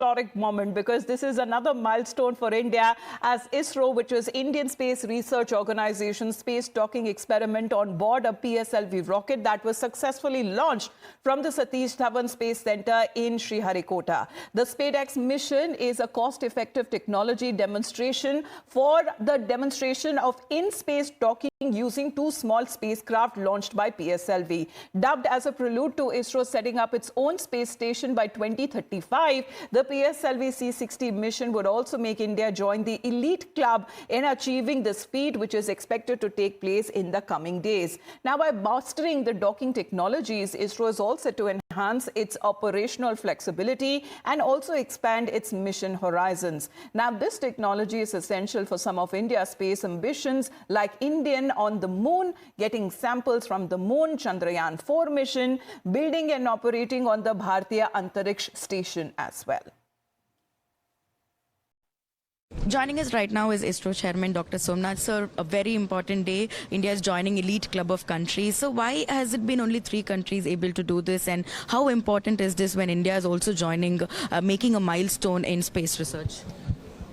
historic moment because this is another milestone for India as ISRO, which is Indian Space Research Organization, space docking experiment on board a PSLV rocket that was successfully launched from the Satish Dhawan Space Center in Sriharikota. The SpaDex mission is a cost-effective technology demonstration for the demonstration of in-space docking using two small spacecraft launched by PSLV. Dubbed as a prelude to ISRO setting up its own space station by 2035, the PSLV-C60 mission would also make India join the elite club in achieving this feat, which is expected to take place in the coming days. Now, by mastering the docking technologies, ISRO is all set to enhance its operational flexibility and also expand its mission horizons. Now, this technology is essential for some of India's space ambitions, like Indian on the moon, getting samples from the moon, Chandrayaan-4 mission, building and operating on the Bharatiya Antariksh Station as well. Joining us right now is ISRO Chairman Dr. Somnath. Sir, a very important day. India is joining elite club of countries. So why has it been only 3 countries able to do this, and how important is this when India is also joining, making a milestone in space research?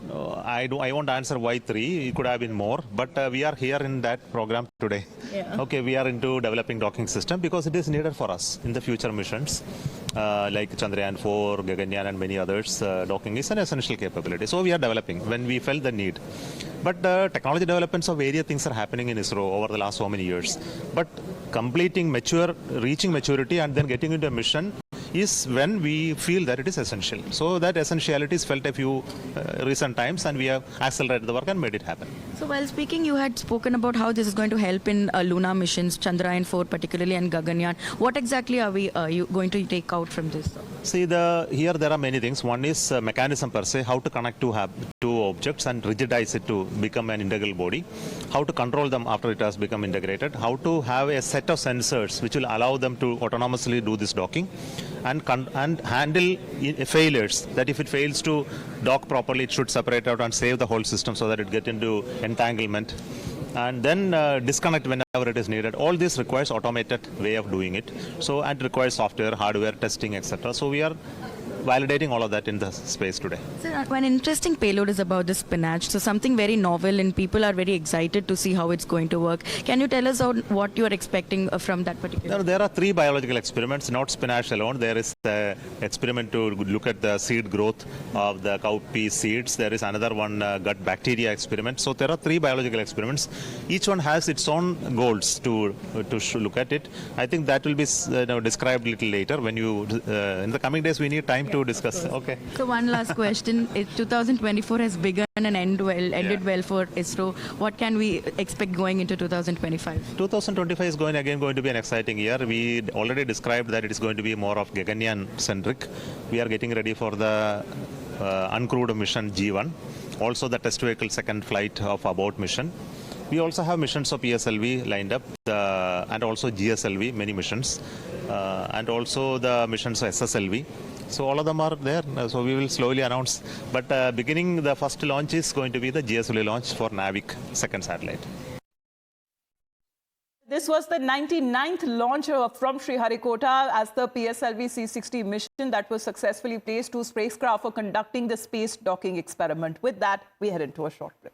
I won't answer why 3. It could have been more, but we are here in that program today. Yeah. Okay, we are into developing docking system because it is needed for us in the future missions. Like Chandrayaan-4, Gaganyaan and many others, docking is an essential capability. So we are developing when we felt the need. But technology developments of various things are happening in ISRO over the last so many years. But reaching maturity and then getting into a mission is when we feel that it is essential. So that essentiality is felt a few recent times, and we have accelerated the work and made it happen. So while speaking, you had spoken about how this is going to help in lunar missions, Chandrayaan-4 particularly and Gaganyaan. What exactly are you going to take out from this? See, here there are many things. One is mechanism per se, how to connect two objects and rigidize it to become an integral body, how to control them after it has become integrated, how to have a set of sensors which will allow them to autonomously do this docking, and handle failures, that if it fails to dock properly, it should separate out and save the whole system so that it gets into entanglement, and then disconnect whenever it is needed. All this requires automated way of doing it. So, and requires software, hardware, testing, etc. So we are validating all of that in the space today. So one interesting payload is about the spinach. So something very novel, and people are very excited to see how it's going to work. Can you tell us what you are expecting from that particular? There are 3 biological experiments, not spinach alone. There is the experiment to look at the seed growth of the cowpea seeds. There is another one, gut bacteria experiment. So there are 3 biological experiments. Each one has its own goals to look at it. I think that will be described a little later. When you in the coming days, we need time to discuss. Okay. So one last question. 2024 has begun and ended well for ISRO. What can we expect going into 2025? 2025 is going to be an exciting year. We already described that it is going to be more of Gaganyaan-centric. We are getting ready for the uncrewed mission G1. Also the test vehicle second flight of abort mission. We also have missions of PSLV lined up, and also GSLV, many missions, and also the missions of SSLV. So all of them are there. So we will slowly announce. But the first launch is going to be the GSLV launch for NAVIC second satellite. This was the 99th launch from Sriharikota as the PSLV-C60 mission that was successfully placed 2 spacecraft for conducting the space docking experiment. With that, we head into a short break.